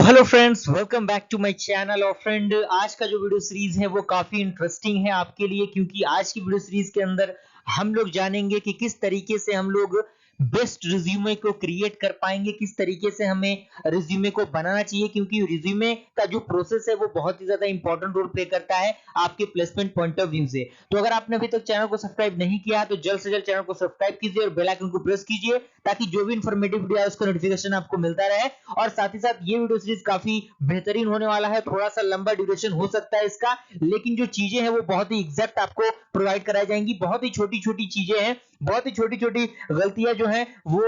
Hello friends, welcome back to my channel. और friend, आज का जो वीडियो सीरीज है वो काफी इंटरेस्टिंग है आपके लिए, क्योंकि आज की वीडियो सीरीज के अंदर हम लोग जानेंगे कि किस तरीके से हम लोग बेस्ट रिज्यूमे को क्रिएट कर पाएंगे, किस तरीके से हमें रिज्यूमे को बनाना चाहिए, क्योंकि रिज्यूमे का जो प्रोसेस है वो बहुत ही ज्यादा इंपॉर्टेंट रोल प्ले करता है आपके प्लेसमेंट पॉइंट ऑफ व्यू से। तो अगर आपने अभी तक चैनल को सब्सक्राइब नहीं किया तो जल्द से जल्द चैनल को सब्सक्राइब कीजिए और बेल आइकन को प्रेस कीजिए, ताकि जो भी इंफॉर्मेटिव वीडियो है उसका नोटिफिकेशन आपको मिलता रहे। और साथ ही साथ ये वीडियो सीरीज काफी बेहतरीन होने वाला है। थोड़ा सा लंबा ड्यूरेशन हो सकता है इसका, लेकिन जो चीजें हैं वो बहुत ही एग्जैक्ट आपको प्रोवाइड कराई जाएंगी। बहुत ही छोटी छोटी चीजें हैं, बहुत ही छोटी छोटी गलतियां जो हैं वो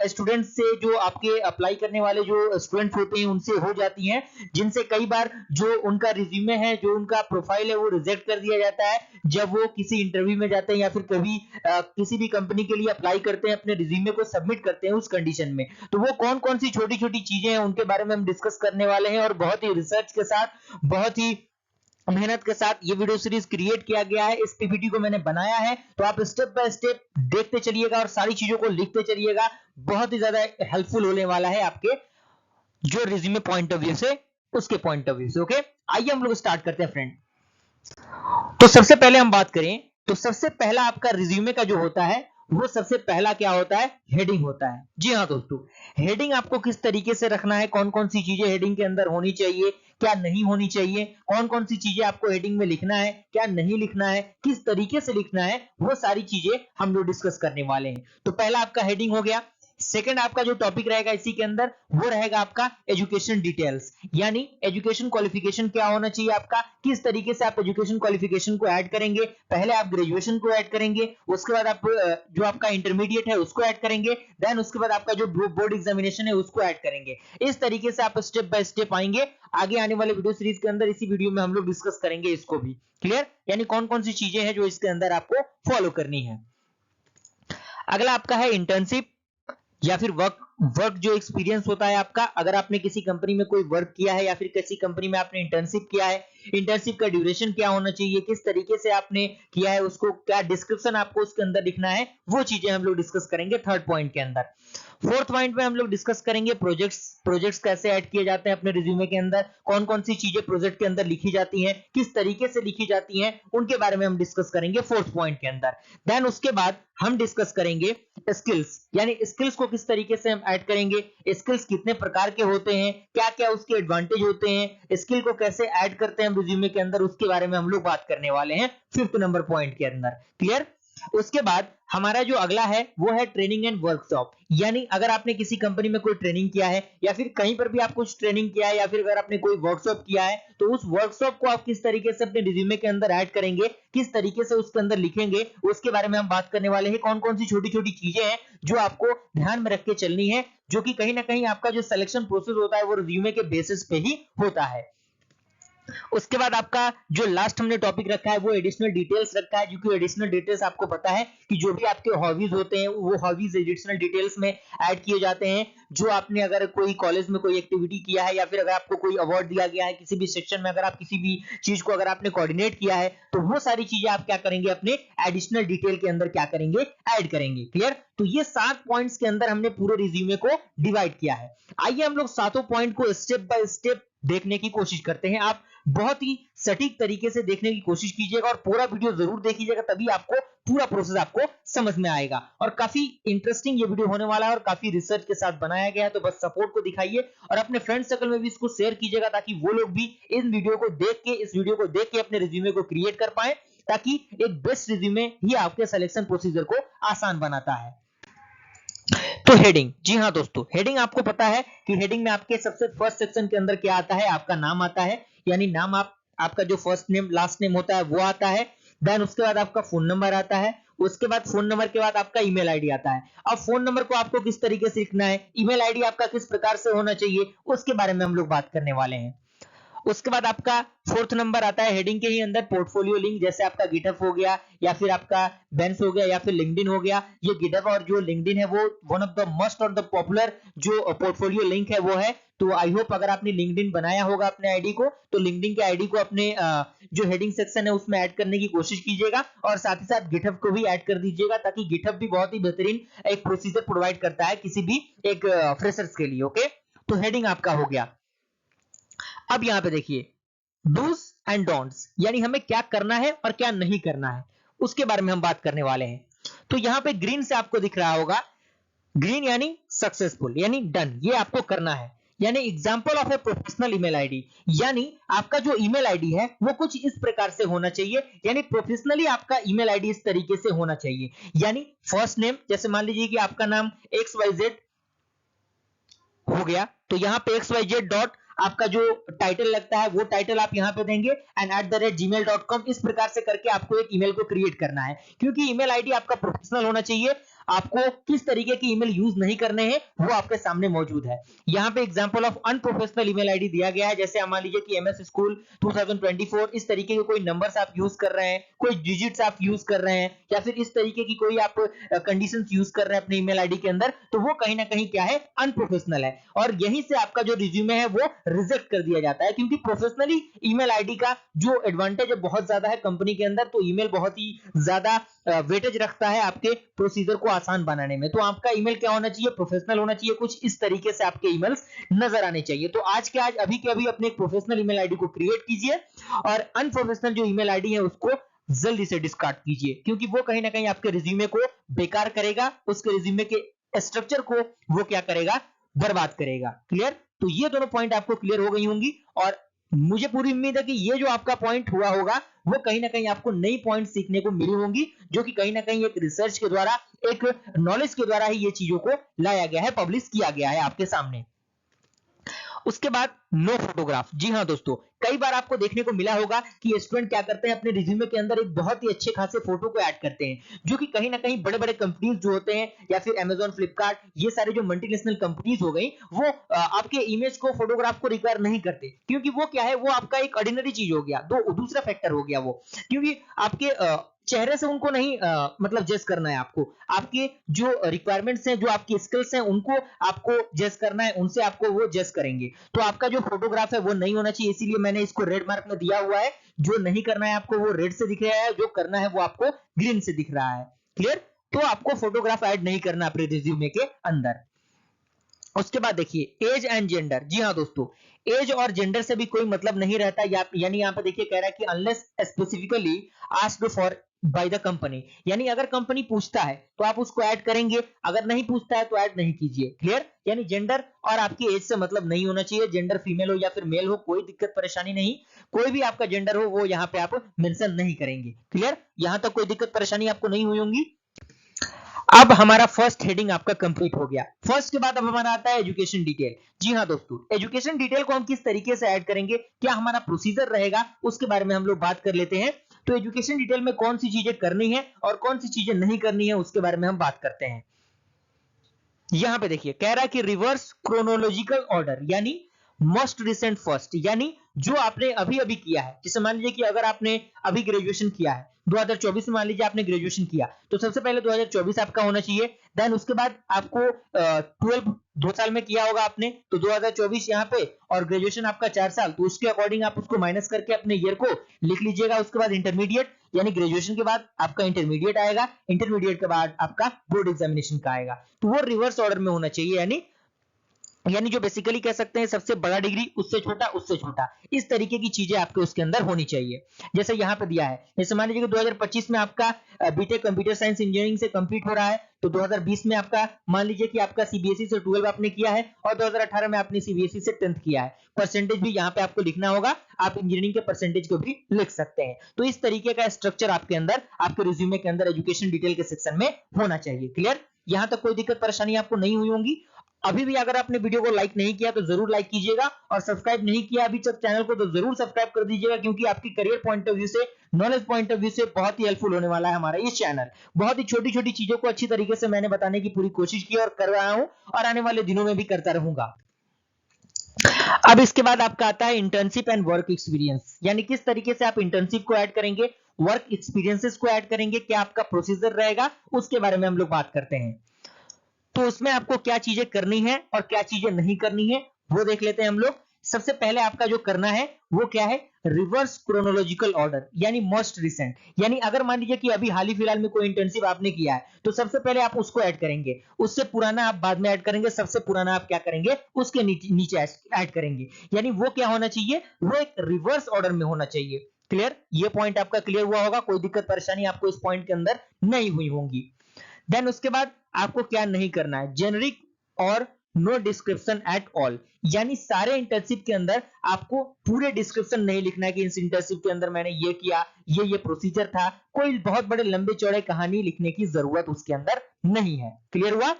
स्टूडेंट्स से, जो आपके अप्लाई करने वाले जो स्टूडेंट्स होते हैं उनसे हो जाती हैं, जिनसे कई बार जो उनका रिज्यूमे है, जो उनका प्रोफाइल है वो रिजेक्ट कर दिया जाता है जब वो किसी इंटरव्यू में जाते हैं या फिर कभी किसी भी कंपनी के लिए अप्लाई करते हैं, अपने रिज्यूमे को सबमिट करते हैं उस कंडीशन में। तो वो कौन कौन सी छोटी छोटी चीजें हैं उनके बारे में हम डिस्कस करने वाले हैं, और बहुत ही रिसर्च के साथ, बहुत ही मेहनत के साथ ये वीडियो सीरीज क्रिएट किया गया है। इस पीपीटी को मैंने बनाया है, तो आप स्टेप बाय स्टेप देखते चलिएगा और सारी चीजों को लिखते चलिएगा। बहुत ही ज्यादा हेल्पफुल होने वाला है आपके जो रिज्यूमे पॉइंट ऑफ व्यू से, उसके पॉइंट ऑफ व्यू से। ओके, आइए हम लोग स्टार्ट करते हैं फ्रेंड। तो सबसे पहले हम बात करें तो सबसे पहला आपका रिज्यूमे का जो होता है वो सबसे पहला क्या होता है? हेडिंग होता है। जी हाँ दोस्तों, हेडिंग आपको किस तरीके से रखना है, कौन कौन सी चीजें हेडिंग के अंदर होनी चाहिए, क्या नहीं होनी चाहिए, कौन कौन सी चीजें आपको हेडिंग में लिखना है, क्या नहीं लिखना है, किस तरीके से लिखना है, वो सारी चीजें हम लोग डिस्कस करने वाले हैं। तो पहला आपका हेडिंग हो गया। सेकंड आपका जो टॉपिक रहेगा इसी के अंदर वो रहेगा आपका एजुकेशन डिटेल्स, यानी एजुकेशन क्वालिफिकेशन क्या होना चाहिए आपका, किस तरीके से आप एजुकेशन क्वालिफिकेशन को ऐड करेंगे। पहले आप ग्रेजुएशन को ऐड करेंगे, उसके बाद आप जो आपका इंटरमीडिएट है उसको ऐड करेंगे, देन उसके बाद आपका जो बोर्ड एग्जामिनेशन है उसको ऐड करेंगे। इस तरीके से आप स्टेप बाय स्टेप आएंगे। आगे आने वाले वीडियो सीरीज के अंदर इसी वीडियो में हम लोग डिस्कस करेंगे इसको भी। क्लियर? यानी कौन कौन सी चीजें हैं जो इसके अंदर आपको फॉलो करनी है। अगला आपका है इंटर्नशिप या फिर वर्क वर्क जो एक्सपीरियंस होता है आपका। अगर आपने किसी कंपनी में कोई वर्क किया है या फिर किसी कंपनी में आपने इंटर्नशिप किया है, इंटर्नशिप का ड्यूरेशन क्या होना चाहिए, किस तरीके से आपने किया है, उसको क्या डिस्क्रिप्शन आपको उसके अंदर लिखना है, वो चीजें हम लोग डिस्कस करेंगे थर्ड पॉइंट के अंदर। फोर्थ पॉइंट में हम लोग डिस्कस करेंगे प्रोजेक्ट्स। प्रोजेक्ट्स कैसे ऐड किए जाते हैं अपने रिज्यूमे के अंदर, कौन कौन सी चीजें प्रोजेक्ट के अंदर लिखी जाती हैं, किस तरीके से लिखी जाती हैं, उनके बारे में हम डिस्कस करेंगे फोर्थ पॉइंट के अंदर। देन उसके बाद हम डिस्कस करेंगे स्किल्स, यानी स्किल्स को किस तरीके से हम ऐड करेंगे, स्किल्स कितने प्रकार के होते हैं, क्या क्या उसके एडवांटेज होते हैं, स्किल को कैसे ऐड करते हैं हम रिज्यूमे के अंदर, उसके बारे में हम लोग बात करने वाले हैं फिफ्थ नंबर पॉइंट के अंदर। क्लियर? उसके बाद हमारा जो अगला है वो है ट्रेनिंग एंड वर्कशॉप, यानी अगर आपने किसी कंपनी में कोई ट्रेनिंग किया है या फिर कहीं पर भी आप कुछ ट्रेनिंग किया है या फिर अगर आपने कोई वर्कशॉप किया है, तो उस वर्कशॉप को आप किस तरीके से अपने रिज्यूमे के अंदर ऐड करेंगे, किस तरीके से उसके अंदर लिखेंगे, उसके बारे में हम बात करने वाले हैं। कौन कौन सी छोटी छोटी चीजें हैं जो आपको ध्यान में रख के चलनी है, जो कि कहीं ना कहीं आपका जो सिलेक्शन प्रोसेस होता है वो रिज्यूमे के बेसिस पे ही होता है। उसके बाद आपका जो लास्ट हमने टॉपिक रखा है वो एडिशनल डिटेल्स रखा है, जो कि एडिशनल डिटेल्स आपको पता है कि जो भी आपके हॉबीज होते हैं वो हॉबीज एडिशनल डिटेल्स में ऐड किए जाते हैं। जो आपने अगर कोई कॉलेज में कोई एक्टिविटी किया है या फिर अगर आपको कोई अवार्ड दिया गया है किसी भी सेक्शन में, अगर आप किसी भी चीज को अगर आपने कोऑर्डिनेट किया है, तो वो सारी चीजें आप क्या करेंगे अपने एडिशनल डिटेल के अंदर क्या करेंगे, ऐड करेंगे। क्लियर? तो ये 7 पॉइंट्स के अंदर हमने पूरे रिज्यूमे को डिवाइड किया है। आइए हम लोग सातों पॉइंट को स्टेप बाय स्टेप देखने की कोशिश करते हैं। आप बहुत ही सटीक तरीके से देखने की कोशिश कीजिएगा और पूरा वीडियो जरूर देखिएगा, तभी आपको पूरा प्रोसेस आपको समझ में आएगा। और काफी इंटरेस्टिंग ये वीडियो होने वाला है और काफी रिसर्च के साथ बनाया गया है, तो बस सपोर्ट को दिखाइए और अपने फ्रेंड सर्कल में भी इसको शेयर कीजिएगा, ताकि वो लोग भी इस वीडियो को देख के अपने रिज्यूमे को क्रिएट कर पाए, ताकि एक बेस्ट रिज्यूमे ही आपके सिलेक्शन प्रोसीजर को आसान बनाता है। तो हेडिंग, जी हाँ दोस्तों, हेडिंग आपको पता है कि हेडिंग में आपके सबसे फर्स्ट सेक्शन के अंदर क्या आता है, आपका नाम आता है, यानी नाम आपका जो फर्स्ट नेम लास्ट नेम होता है वो आता है। देन उसके बाद आपका फोन नंबर आता है, उसके बाद फोन नंबर के बाद आपका ईमेल आईडी आता है। अब फोन नंबर को आपको किस तरीके से लिखना है, ईमेल आईडी आपका किस प्रकार से होना चाहिए, उसके बारे में हम लोग बात करने वाले हैं। उसके बाद आपका फोर्थ नंबर आता है हेडिंग के ही अंदर पोर्टफोलियो लिंक, जैसे आपका गिटहब हो गया या फिर आपका बेंस हो गया या फिर लिंक्डइन हो गया। ये गिटहब और जो लिंक्डइन है वो वन ऑफ द मस्ट और द पॉपुलर जो पोर्टफोलियो लिंक है वो है। तो आई होप अगर आपने लिंक्डइन बनाया होगा अपने आईडी को, तो लिंक्डइन के आईडी को अपने जो हेडिंग सेक्शन है उसमें ऐड करने की कोशिश कीजिएगा, और साथ ही साथ गिटहब को भी ऐड कर दीजिएगा, ताकि गिटहब भी बहुत ही बेहतरीन एक प्रोसीजर प्रोवाइड करता है किसी भी एक फ्रेशर्स के लिए। ओके, तो हेडिंग आपका हो गया। अब यहां पे देखिए डूज एंड डोंट्स, यानी हमें क्या करना है और क्या नहीं करना है, उसके बारे में हम बात करने वाले हैं। तो यहां पे ग्रीन से आपको दिख रहा होगा, ग्रीन यानी सक्सेसफुल यानी डन, ये आपको करना है। यानी example of a professional email ID, यानी आपका जो ईमेल आईडी है वो कुछ इस प्रकार से होना चाहिए, यानी प्रोफेशनली आपका ईमेल आईडी इस तरीके से होना चाहिए। यानी फर्स्ट नेम, जैसे मान लीजिए कि आपका नाम XYZ हो गया, तो यहां पे XYZ डॉट आपका जो टाइटल लगता है वो टाइटल आप यहां पे देंगे एंड @gmail.com, इस प्रकार से करके आपको एक ईमेल को क्रिएट करना है। क्योंकि ईमेल आईडी आपका प्रोफेशनल होना चाहिए, आपको किस तरीके की ईमेल यूज नहीं करने हैं वो आपके सामने मौजूद है। यहां पे example of unprofessional email ID दिया गया है, जैसे मान लीजिए कि MS स्कूल 2024, इस तरीके के कोई नंबर्स आप यूज कर रहे हैं, कोई डिजिट्स आप यूज कर रहे हैं, या फिर इस तरीके की कोई आप कंडीशंस यूज कर रहे हैं अपने ईमेल आईडी के अंदर, तो वो कहीं ना कहीं क्या है, अनप्रोफेशनल है, और यहीं से आपका जो रिज्यूमे है वो रिजेक्ट कर दिया जाता है। क्योंकि प्रोफेशनली ईमेल आईडी का जो एडवांटेज है बहुत ज्यादा है कंपनी के अंदर, तो ईमेल बहुत ही ज्यादा वेटेज रखता है आपके प्रोसीजर को आसान बनाने में। तो आपका ईमेल क्या होना चाहिए, प्रोफेशनल होना चाहिए, कुछ इस तरीके से आपके ईमेल्स नजर आने चाहिए। तो आज के आज अभी के अभी अपने एक प्रोफेशनल ईमेल आईडी को क्रिएट कीजिए और अनप्रोफेशनल जो ईमेल आईडी है उसको जल्दी से डिस्कार्ड कीजिए, क्योंकि वो कहीं ना कहीं आपके रिज्यूमे को बेकार करेगा, उसके रिज्यूमे के स्ट्रक्चर को वो क्या करेगा, बर्बाद करेगा। क्लियर? तो ये दोनों पॉइंट आपको क्लियर हो गई होंगी, और मुझे पूरी उम्मीद है कि ये जो आपका पॉइंट हुआ होगा वो कहीं ना कहीं आपको नई पॉइंट सीखने को मिली होंगी, जो कि कहीं ना कहीं एक रिसर्च के द्वारा, एक नॉलेज के द्वारा ही ये चीजों को लाया गया है, पब्लिश किया गया है आपके सामने। उसके बाद नो फोटोग्राफ। जी हाँ दोस्तों, कई बार आपको देखने को मिला होगा कि स्टूडेंट क्या करते हैं, अपने रिज्यूमे के अंदर एक बहुत ही अच्छे खासे फोटो को ऐड करते हैं, जो कि कहीं ना कहीं बड़े बड़े कंपनीज जो होते हैं, या फिर Amazon, फ्लिपकार्ट, ये सारे जो मल्टीनेशनल कंपनीज हो गई, वो आपके इमेज को, फोटोग्राफ को रिक्वायर नहीं करते, क्योंकि वो क्या है, वो आपका एक ऑर्डिनरी चीज हो गया, दूसरा फैक्टर हो गया वो, क्योंकि आपके चेहरे से उनको नहीं मतलब जज करना है, आपको आपके जो रिक्वायरमेंट्स हैं, जो आपकी स्किल्स हैं, उनको आपको जज करना है, उनसे आपको वो जज करेंगे। तो आपका जो फोटोग्राफ है वो नहीं होना चाहिए, इसीलिए मैंने इसको रेड मार्क में दिया हुआ है। जो नहीं करना है आपको वो रेड से दिख रहा है, जो करना है वो आपको ग्रीन से दिख रहा है। क्लियर? तो आपको फोटोग्राफ ऐड नहीं करना अपने रिज्यूमे के अंदर। उसके बाद देखिए एज एंड जेंडर। जी हाँ दोस्तों, एज और जेंडर से भी कोई मतलब नहीं रहता, यानी यहाँ पे देखिए कह रहा है कि unless specifically asked for by the company, यानी अगर कंपनी पूछता है तो आप उसको ऐड करेंगे, अगर नहीं पूछता है तो ऐड नहीं कीजिए। क्लियर? यानी जेंडर और आपकी एज से मतलब नहीं होना चाहिए, जेंडर फीमेल हो या फिर मेल हो, कोई दिक्कत परेशानी नहीं, कोई भी आपका जेंडर हो वो यहाँ पे आप मेंशन नहीं करेंगे। क्लियर? यहां तक कोई दिक्कत परेशानी आपको नहीं हुई होंगी। अब हमारा फर्स्ट हेडिंग आपका कंप्लीट हो गया। फर्स्ट के बाद अब हमारा आता है एजुकेशन डिटेल। जी हाँ दोस्तों, एजुकेशन डिटेल को हम किस तरीके से ऐड करेंगे, क्या हमारा प्रोसीजर रहेगा, उसके बारे में हम लोग बात कर लेते हैं। तो एजुकेशन डिटेल में कौन सी चीजें करनी है और कौन सी चीजें नहीं करनी है, उसके बारे में हम बात करते हैं। यहां पे देखिए कह रहा है कि रिवर्स क्रोनोलॉजिकल ऑर्डर, यानी मोस्ट रिसेंट फर्स्ट, यानी जो आपने अभी अभी किया है। जैसे मान लीजिए कि अगर आपने अभी ग्रेजुएशन किया है 2024 में, मान लीजिए आपने ग्रेजुएशन किया, तो सबसे पहले 2024 आपका होना चाहिए। देन उसके बाद आपको 12 2 साल में किया होगा आपने, तो 2024 यहाँ पे, और ग्रेजुएशन आपका 4 साल, तो उसके अकॉर्डिंग आप उसको माइनस करके अपने ईयर को लिख लीजिएगा। उसके बाद इंटरमीडिएट, यानी ग्रेजुएशन के बाद आपका इंटरमीडिएट आएगा, इंटरमीडिएट के बाद आपका बोर्ड एग्जामिनेशन का आएगा, तो वो रिवर्स ऑर्डर में होना चाहिए। यानी जो बेसिकली कह सकते हैं सबसे बड़ा डिग्री, उससे छोटा, उससे छोटा, इस तरीके की चीजें आपके उसके अंदर होनी चाहिए। जैसे यहाँ पे दिया है, जैसे मान लीजिए कि 2025 में आपका बीटेक कंप्यूटर साइंस इंजीनियरिंग से कंप्लीट हो रहा है, तो 2020 में आपका मान लीजिए कि आपका सीबीएसई से 12 आपने किया है, और 2018 में आपने सीबीएसई से 10th किया है। परसेंटेज भी यहाँ पे आपको लिखना होगा, आप इंजीनियरिंग के परसेंटेज को भी लिख सकते हैं। तो इस तरीके का स्ट्रक्चर आपके अंदर, आपके रिज्यूमे के अंदर एजुकेशन डिटेल के सेक्शन में होना चाहिए। क्लियर? यहां तक कोई दिक्कत परेशानी आपको नहीं हुई होंगी। अभी भी अगर आपने वीडियो को लाइक नहीं किया तो जरूर लाइक कीजिएगा, और सब्सक्राइब नहीं किया अभी तक चैनल को तो जरूर सब्सक्राइब कर दीजिएगा, क्योंकि आपकी करियर पॉइंट ऑफ व्यू से, नॉलेज पॉइंट ऑफ व्यू से बहुत ही हेल्पफुल होने वाला है हमारा ये चैनल। बहुत ही छोटी छोटी चीजों को अच्छी तरीके से मैंने बताने की पूरी कोशिश की और कर रहा हूं, और आने वाले दिनों में भी करता रहूंगा। अब इसके बाद आपका आता है इंटर्नशिप एंड वर्क एक्सपीरियंस, यानी किस तरीके से आप इंटर्नशिप को ऐड करेंगे, वर्क एक्सपीरियंसेस को ऐड करेंगे, क्या आपका प्रोसीजर रहेगा, उसके बारे में हम लोग बात करते हैं। तो उसमें आपको क्या चीजें करनी है और क्या चीजें नहीं करनी है वो देख लेते हैं हम लोग। सबसे पहले आपका जो करना है वो क्या है, रिवर्स क्रोनोलॉजिकल ऑर्डर, यानी मोस्ट रिसेंट। यानी अगर मान लीजिए कि अभी हाल ही फिलहाल में कोई इंटर्नशिप आपने किया है तो सबसे पहले आप उसको ऐड करेंगे, उससे पुराना आप बाद में ऐड करेंगे, सबसे पुराना आप क्या करेंगे, उसके नीचे ऐड करेंगे। यानी वो क्या होना चाहिए, वो एक रिवर्स ऑर्डर में होना चाहिए। क्लियर, ये पॉइंट आपका क्लियर हुआ होगा, कोई दिक्कत परेशानी आपको इस पॉइंट के अंदर नहीं हुई होंगी। देन उसके बाद आपको क्या नहीं करना है, जेनरिक और नो डिस्क्रिप्शन एट ऑल, यानी सारे इंटर्नशिप के अंदर आपको पूरे डिस्क्रिप्शन नहीं लिखना है कि इस इंटर्नशिप के अंदर मैंने ये किया, ये प्रोसीजर था, कोई बहुत बड़े लंबे चौड़े कहानी लिखने की जरूरत उसके अंदर नहीं है। क्लियर हुआ।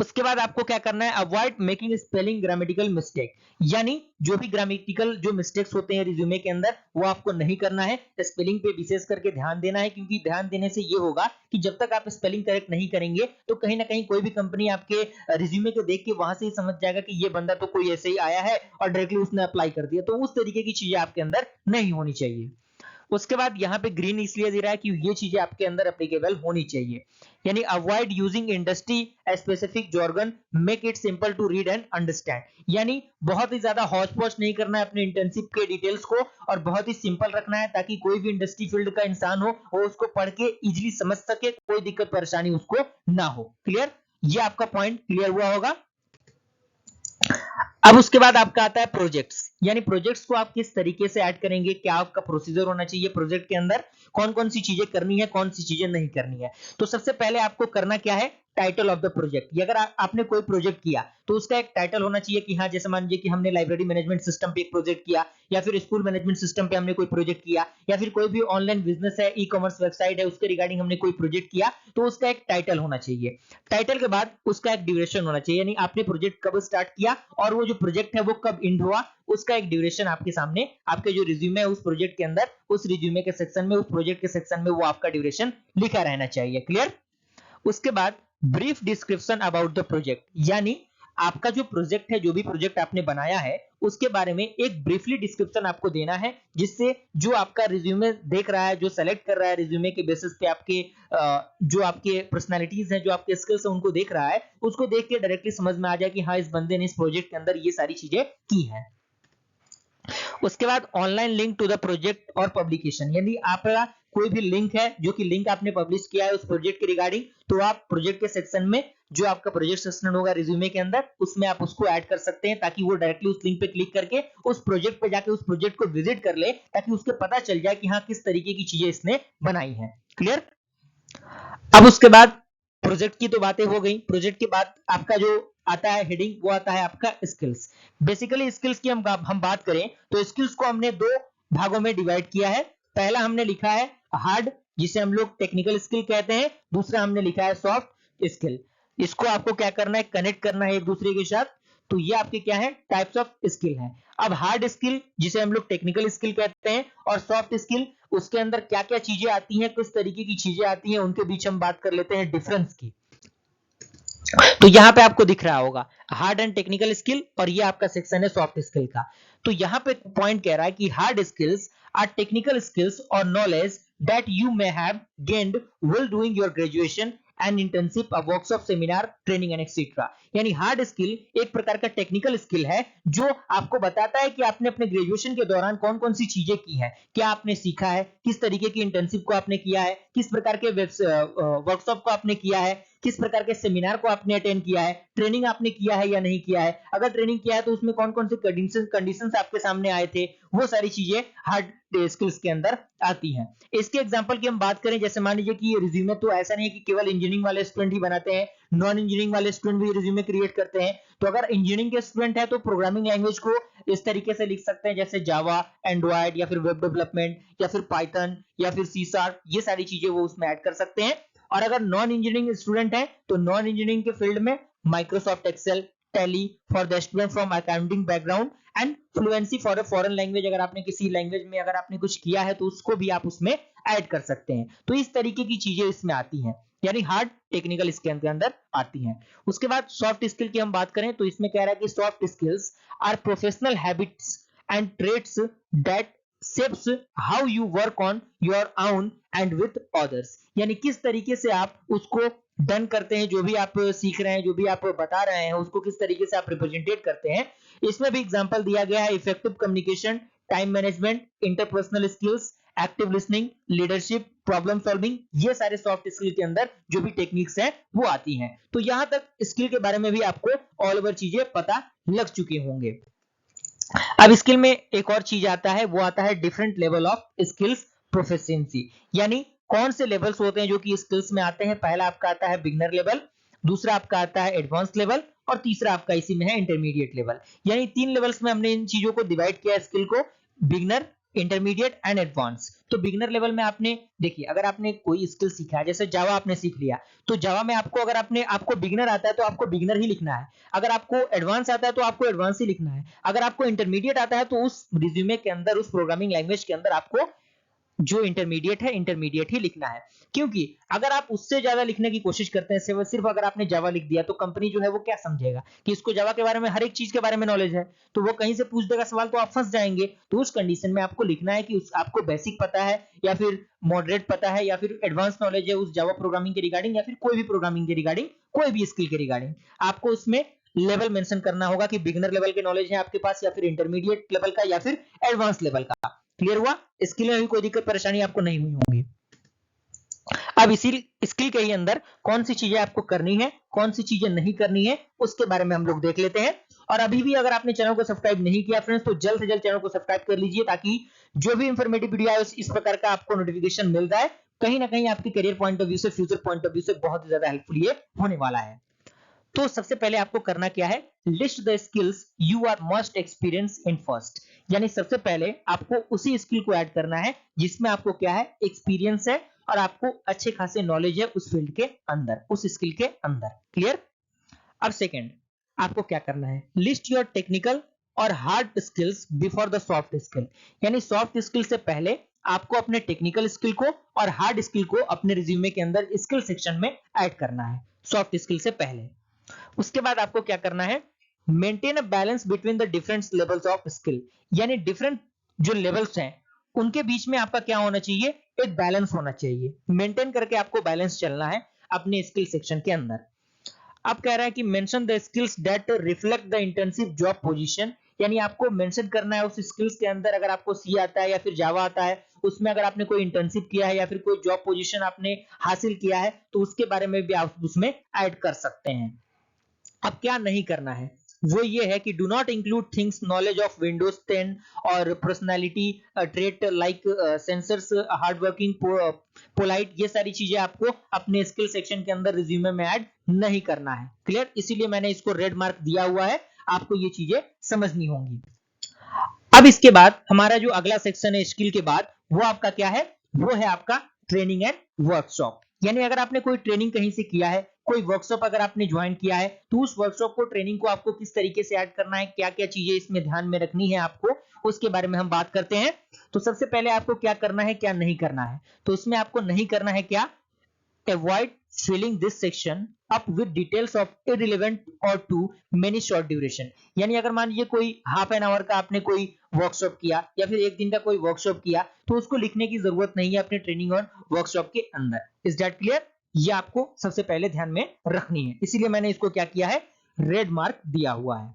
उसके बाद आपको क्या करना है, avoid making spelling grammatical mistake, यानी जो भी ग्रामेटिकल जो मिस्टेक्स होते हैं रिज्यूमे के अंदर वो आपको नहीं करना है। स्पेलिंग पे विशेष करके ध्यान देना है, क्योंकि ध्यान देने से ये होगा कि जब तक आप स्पेलिंग करेक्ट नहीं करेंगे तो कहीं ना कहीं कोई भी कंपनी आपके रिज्यूमे को देख के वहां से ही समझ जाएगा कि ये बंदा तो कोई ऐसे ही आया है और डायरेक्टली उसने अप्लाई कर दिया, तो उस तरीके की चीजें आपके अंदर नहीं होनी चाहिए। उसके बाद यहाँ पे ग्रीन इसलिए दे रहा है कि ये चीजें आपके अंदर एप्लीकेबल होनी चाहिए, यानी avoid using industry specific jargon, make it simple to read and understand, यानी बहुत ही ज्यादा हौच पौच नहीं करना है अपने इंटर्नशिप के डिटेल्स को और बहुत ही सिंपल रखना है ताकि कोई भी इंडस्ट्री फील्ड का इंसान हो वो उसको पढ़ के इजिली समझ सके, कोई दिक्कत परेशानी उसको ना हो। क्लियर, ये आपका पॉइंट क्लियर हुआ होगा। अब उसके बाद आपका आता है प्रोजेक्ट्स, यानी प्रोजेक्ट्स को आप किस तरीके से ऐड करेंगे, क्या आपका प्रोसीजर होना चाहिए प्रोजेक्ट के अंदर, कौन कौन सी चीजें करनी है, कौन सी चीजें नहीं करनी है। तो सबसे पहले आपको करना क्या है, टाइटल ऑफ द प्रोजेक्ट। अगर आपने कोई प्रोजेक्ट किया तो उसका एक टाइटल होना चाहिए कि हाँ, जैसे मान लीजिए कि हमने लाइब्रेरी मैनेजमेंट सिस्टम पे एक प्रोजेक्ट किया, या फिर स्कूल मैनेजमेंट सिस्टम पे हमने कोई प्रोजेक्ट किया, या फिर कोई भी ऑनलाइन बिजनेस है, ई कॉमर्स वेबसाइट है, उसके रिगार्डिंग हमने कोई प्रोजेक्ट किया, तो उसका एक टाइटल होना चाहिए। टाइटल के बाद उसका एक ड्यूरेशन होना चाहिए, यानी आपने प्रोजेक्ट कब स्टार्ट किया और वो जो प्रोजेक्ट है वो कब एंड हुआ, उसका एक ड्यूरेशन आपके सामने, आपके जो रिज्यूमे है उस प्रोजेक्ट के अंदर, उस रिज्यूमे के सेक्शन में, उस प्रोजेक्ट के सेक्शन में वो आपका ड्यूरेशन लिखा रहना चाहिए। क्लियर। उसके बाद brief description about the project, यानी आपका जो प्रोजेक्ट है, जो भी प्रोजेक्ट आपने बनाया है उसके बारे में एक ब्रीफली डिस्क्रिप्शन आपको देना है, जिससे जो आपका रिज्यूमे देख रहा है, जो सेलेक्ट कर रहा है रिज्यूमे के बेसिस पे आपके जो आपके पर्सनालिटीज हैं, जो आपके स्किल्स हैं उनको देख रहा है, उसको देख के डायरेक्टली समझ में आ जाए कि हाँ, इस बंदे ने इस प्रोजेक्ट के अंदर ये सारी चीजें की हैं। उसके बाद online link to the project और पब्लिकेशन, यानी आपका कोई भी लिंक है जो कि लिंक आपने पब्लिश किया है उस प्रोजेक्ट के रिगार्डिंग, तो आप प्रोजेक्ट के सेक्शन में जो आपका प्रोजेक्ट सेक्शन होगा रिज्यूमे के अंदर उसमें आप उसको ऐड कर सकते हैं, ताकि वो डायरेक्टली उस लिंक पे क्लिक करके उस प्रोजेक्ट पे जाके उस प्रोजेक्ट को विजिट कर ले, ताकि उसके पता चल जाए कि हाँ, किस तरीके की चीजें इसने बनाई हैं। क्लियर। अब उसके बाद प्रोजेक्ट की तो बातें हो गई, प्रोजेक्ट के बाद आपका जो आता है हेडिंग वो आता है आपका स्किल्स। बेसिकली स्किल्स की हम बात करें तो स्किल्स को हमने दो भागों में डिवाइड किया है। पहला हमने लिखा है हार्ड, जिसे हम लोग टेक्निकल स्किल कहते हैं, दूसरा हमने लिखा है सॉफ्ट स्किल। इसको आपको क्या करना है, कनेक्ट करना है एक दूसरे के साथ। तो ये आपके क्या है, टाइप्स ऑफ स्किल है। अब हार्ड स्किल जिसे हम लोग टेक्निकल स्किल कहते हैं, और सॉफ्ट स्किल उसके अंदर क्या क्या चीजें आती हैं, किस तरीके की चीजें आती हैं, उनके बीच हम बात कर लेते हैं डिफरेंस की। तो यहां पे आपको दिख रहा होगा हार्ड एंड टेक्निकल स्किल, और ये आपका सेक्शन है सॉफ्ट स्किल का। तो यहां पे पॉइंट कह रहा है कि hard skills are technical skills और knowledge that you may have gained while doing your graduation and internship, a workshop, seminar, training and etc. यानी हार्ड स्किल एक प्रकार का टेक्निकल स्किल है जो आपको बताता है कि आपने अपने ग्रेजुएशन के दौरान कौन कौन सी चीजें की हैं, क्या आपने सीखा है, किस तरीके की इंटर्नशिप को आपने किया है, किस प्रकार के वर्कशॉप को आपने किया है, किस प्रकार के सेमिनार को आपने अटेंड किया है, ट्रेनिंग आपने किया है या नहीं किया है, अगर ट्रेनिंग किया है तो उसमें कौन कौन से कंडीशंस आपके सामने आए थे, वो सारी चीजें हार्ड स्किल्स के अंदर आती हैं। इसके एग्जांपल की हम बात करें, जैसे मान लीजिए कि रिज्यूमे तो ऐसा नहीं है कि केवल इंजीनियरिंग वाले स्टूडेंट ही बनाते हैं, नॉन इंजीनियरिंग वाले स्टूडेंट भी रिज्यूमे क्रिएट करते हैं। तो अगर इंजीनियरिंग के स्टूडेंट है तो प्रोग्रामिंग लैंग्वेज को इस तरीके से लिख सकते हैं जैसे जावा, एंड्रॉइड, या फिर वेब डेवलपमेंट, या फिर पाइथन, या फिर सी शार्प, ये सारी चीजें वो उसमें ऐड कर सकते हैं। और अगर नॉन इंजीनियरिंग स्टूडेंट है तो नॉन इंजीनियरिंग के फील्ड में Microsoft Excel, Tally for the student from accounting background, and fluency for a foreign language, अगर आपने किसी लैंग्वेज में अगर आपने कुछ किया है तो उसको भी आप उसमें ऐड कर सकते हैं। तो इस तरीके की चीजें इसमें आती हैं, यानी हार्ड टेक्निकल स्किल के अंदर आती हैं। उसके बाद सॉफ्ट स्किल की हम बात करें तो इसमें कह रहा है कि soft skills are professional habits and traits that shapes how you work on your own and with others, यानी किस तरीके से आप उसको डन करते हैं, जो भी आप सीख रहे हैं, जो भी आप बता रहे हैं, उसको किस तरीके से आप रिप्रेजेंटेट करते हैं। इसमें भी एग्जांपल दिया गया है, effective communication, time management, interpersonal skills, active listening, leadership, problem solving, ये सारे सॉफ्ट स्किल के अंदर जो भी टेक्निक्स हैं वो आती हैं। तो यहां तक स्किल के बारे में भी आपको ऑल ओवर चीजें पता लग चुके होंगे। अब स्किल में एक और चीज आता है, वो आता है different level of skills proficiency, यानी कौन से लेवल्स होते हैं जो कि स्किल्स में आते हैं। पहला आपका आता है बिगनर लेवल, दूसरा आपका आता है एडवांस लेवल, और तीसरा आपका इसी में है इंटरमीडिएट लेवल। यानी 3 लेवल्स में हमने इन चीजों को डिवाइड किया है स्किल को, बिगनर, इंटरमीडिएट एंड एडवांस। तो बिगनर लेवल में आपने देखिए, अगर आपने कोई स्किल सीखा है, जैसे जावा आपने सीख लिया, तो जावा में आपको अगर आपको बिगनर आता है तो आपको बिगनर ही लिखना है, अगर आपको एडवांस आता है तो आपको एडवांस ही लिखना है, अगर आपको इंटरमीडिएट आता है तो उस रिज्यूमे के अंदर, उस प्रोग्रामिंग लैंग्वेज के अंदर आपको जो इंटरमीडिएट है इंटरमीडिएट ही लिखना है। क्योंकि अगर आप उससे ज्यादा लिखने की कोशिश करते हैं, सिर्फ अगर आपने जावा लिख दिया, तो कंपनी जो है वो क्या समझेगा कि इसको जावा के बारे में हर एक चीज के बारे में नॉलेज है, तो वो कहीं से पूछ देगा सवाल, तो आप फंस जाएंगे। तो उस कंडीशन में आपको लिखना है कि आपको बेसिक पता है, या फिर मॉडरेट पता है, या फिर एडवांस नॉलेज है उस जावा प्रोग्रामिंग के रिगार्डिंग, या फिर कोई भी प्रोग्रामिंग के रिगार्डिंग, कोई भी स्किल के रिगार्डिंग आपको उसमें लेवल मेंशन करना होगा कि बिगिनर लेवल के नॉलेज है आपके पास, या फिर इंटरमीडिएट लेवल का, या फिर एडवांस लेवल का। क्लियर हुआ? स्किल में भी कोई दिक्कत परेशानी आपको नहीं हुई होगी। अब इसी स्किल के ही अंदर कौन सी चीजें आपको करनी है, कौन सी चीजें नहीं करनी है, उसके बारे में हम लोग देख लेते हैं। और अभी भी अगर आपने चैनल को सब्सक्राइब नहीं किया फ्रेंड्स, तो जल्द से जल्द चैनल को सब्सक्राइब कर लीजिए, ताकि जो भी इंफॉर्मेटिव वीडियो आए इस प्रकार का आपको नोटिफिकेशन मिल जाए। कहीं ना कहीं आपके करियर पॉइंट ऑफ व्यू से, फ्यूचर पॉइंट ऑफ व्यू से बहुत ज्यादा हेल्पफुल ये होने वाला है। तो सबसे पहले आपको करना क्या है, list the skills you are must experience in first, यानी सबसे पहले आपको उसी स्किल को ऐड करना है जिसमें आपको क्या है, एक्सपीरियंस है, और आपको अच्छे खासे नॉलेज है उस फील्ड के अंदर, उस स्किल के अंदर। क्लियर? अब सेकंड आपको क्या करना है, लिस्ट योर टेक्निकल और hard skills before the soft skill, यानी सॉफ्ट स्किल से पहले आपको अपने टेक्निकल स्किल को और हार्ड स्किल को अपने रिज्यूमे के अंदर स्किल सेक्शन में ऐड करना है, सॉफ्ट स्किल से पहले। उसके बाद आपको क्या करना है, maintain a balance between the different levels of skill, यानी डिफरेंट जो लेवल्स हैं उनके बीच में आपका क्या होना चाहिए, एक बैलेंस होना चाहिए। मेंटेन करके आपको बैलेंस चलना है अपने स्किल सेक्शन के अंदर। अब कह रहा है कि mention the skills that reflect the intensive job position, यानी आपको मेंशन करना है उस स्किल्स के अंदर, अगर आपको सी आता है या फिर जावा आता है, उसमें अगर आपने कोई इंटर्नशिप किया है या फिर कोई जॉब पोजीशन आपने हासिल किया है, तो उसके बारे में भी आप उसमें ऐड कर सकते हैं। अब क्या नहीं करना है, वो ये है कि do not include things knowledge of Windows 10 और personality trait like sensors, hard working, polite, ये सारी चीजें आपको अपने स्किल सेक्शन के अंदर रिज्यूमे में ऐड नहीं करना है। क्लियर? इसीलिए मैंने इसको रेड मार्क दिया हुआ है, आपको ये चीजें समझनी होंगी। अब इसके बाद हमारा जो अगला सेक्शन है स्किल के बाद, वो आपका क्या है, वो है आपका ट्रेनिंग एंड वर्कशॉप। यानी अगर आपने कोई ट्रेनिंग कहीं से किया है, कोई वर्कशॉप अगर आपने ज्वाइन किया है, तो उस वर्कशॉप को, ट्रेनिंग को आपको किस तरीके से ऐड करना है, क्या क्या चीजें इसमें ध्यान में रखनी है आपको, उसके बारे में हम बात करते हैं। तो सबसे पहले आपको क्या करना है, क्या नहीं करना है। तो उसमें आपको नहीं करना है क्या, avoid filling this section up with details of irrelevant or too many short duration, यानी अगर मान लीजिए कोई हाफ एन आवर का आपने कोई वर्कशॉप किया, या फिर एक दिन का कोई वर्कशॉप किया, तो उसको लिखने की जरूरत नहीं है अपने ट्रेनिंग और वर्कशॉप के अंदर। Is that clear? ये आपको सबसे पहले ध्यान में रखनी है, इसीलिए मैंने इसको क्या किया है, रेड मार्क दिया हुआ है।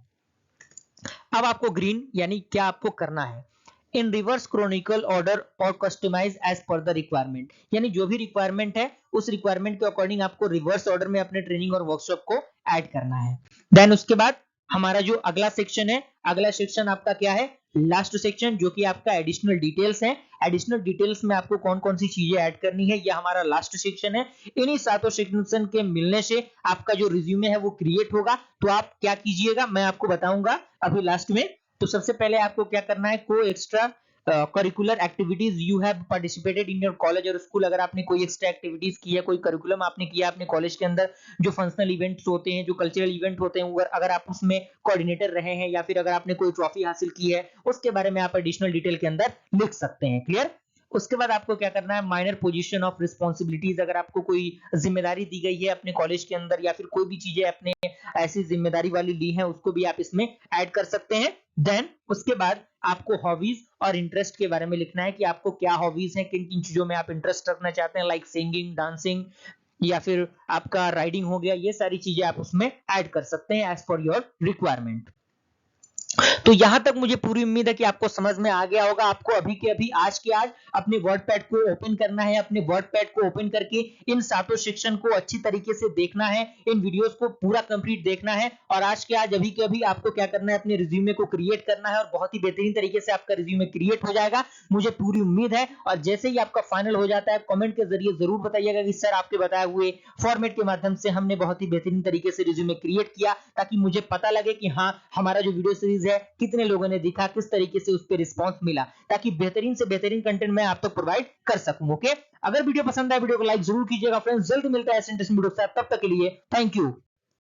अब आपको ग्रीन, यानी क्या आपको करना है, इन रिवर्स क्रोनिकल ऑर्डर और customise as per the requirement, यानी जो भी रिक्वायरमेंट है उस रिक्वायरमेंट के अकॉर्डिंग आपको रिवर्स ऑर्डर में अपने ट्रेनिंग और वर्कशॉप को ऐड करना है। देन उसके बाद हमारा जो अगला सेक्शन है, अगला सेक्शन आपका क्या है, लास्ट सेक्शन, जो कि आपका एडिशनल डिटेल्स है। एडिशनल डिटेल्स में आपको कौन कौन सी चीजें ऐड करनी है, यह हमारा लास्ट सेक्शन है। इन्हीं सातों सेक्शन के मिलने से आपका जो रिज्यूमे है वो क्रिएट होगा। तो आप क्या कीजिएगा, मैं आपको बताऊंगा अभी लास्ट में। तो सबसे पहले आपको क्या करना है, को extra curricular activities you have participated in your college और स्कूल, अगर आपने कोई एक्स्ट्रा एक्टिविटीज की है, कोई करिकुलम आपने किया अपने कॉलेज के अंदर, जो फंक्शनल इवेंट्स होते हैं, जो कल्चरल इवेंट होते हैं, अगर आप उसमें कोऑर्डिनेटर रहे हैं, या फिर अगर आपने कोई ट्रॉफी हासिल की है, उसके बारे में आप एडिशनल डिटेल के अंदर लिख सकते हैं। क्लियर? उसके बाद आपको क्या करना है, माइनर पोजीशन ऑफ रिस्पॉन्सिबिलिटीज, अगर आपको कोई जिम्मेदारी दी गई है अपने कॉलेज के अंदर, या फिर कोई भी चीजें अपने ऐसी जिम्मेदारी वाली ली है, उसको भी आप इसमें ऐड कर सकते हैं। देन उसके बाद आपको हॉबीज और इंटरेस्ट के बारे में लिखना है कि आपको क्या हॉबीज हैं, किन किन चीजों में आप इंटरेस्ट रखना चाहते हैं, लाइक सिंगिंग, डांसिंग, या फिर आपका राइडिंग हो गया। ये सारी चीजें आप उसमें ऐड कर सकते हैं एज पर योर रिक्वायरमेंट। तो यहां तक मुझे पूरी उम्मीद है कि आपको समझ में आ गया होगा। आपको अभी के अभी आज के आज अपने वर्डपैड को ओपन करना है, अपने वर्डपैड को ओपन करके इन सातों सेक्शन को अच्छी तरीके से देखना है, इन वीडियोस को पूरा कंप्लीट देखना है, और आज के आज अभी के अभी आपको क्या करना है, अपने रिज्यूमे को क्रिएट करना है, और बहुत ही बेहतरीन तरीके से आपका रिज्यूमे क्रिएट हो जाएगा, मुझे पूरी उम्मीद है। और जैसे ही आपका फाइनल हो जाता है, कमेंट के जरिए जरूर बताइएगा कि सर आपके बताए हुए फॉर्मेट के माध्यम से हमने बहुत ही बेहतरीन तरीके से रिज्यूमे क्रिएट किया, ताकि मुझे पता लगे कि हाँ हमारा जो वीडियो सीरीज है कितने लोगों ने देखा, किस तरीके से उस पर रिस्पॉन्स मिला, ताकि बेहतरीन से बेहतरीन कंटेंट मैं आप तक प्रोवाइड कर सकूं। ओके, अगर वीडियो पसंद आए वीडियो को लाइक जरूर कीजिएगा फ्रेंड्स। जल्द मिलता है ऐसे इंटरेस्टिंग वीडियो के साथ, तब तक के लिए थैंक यू।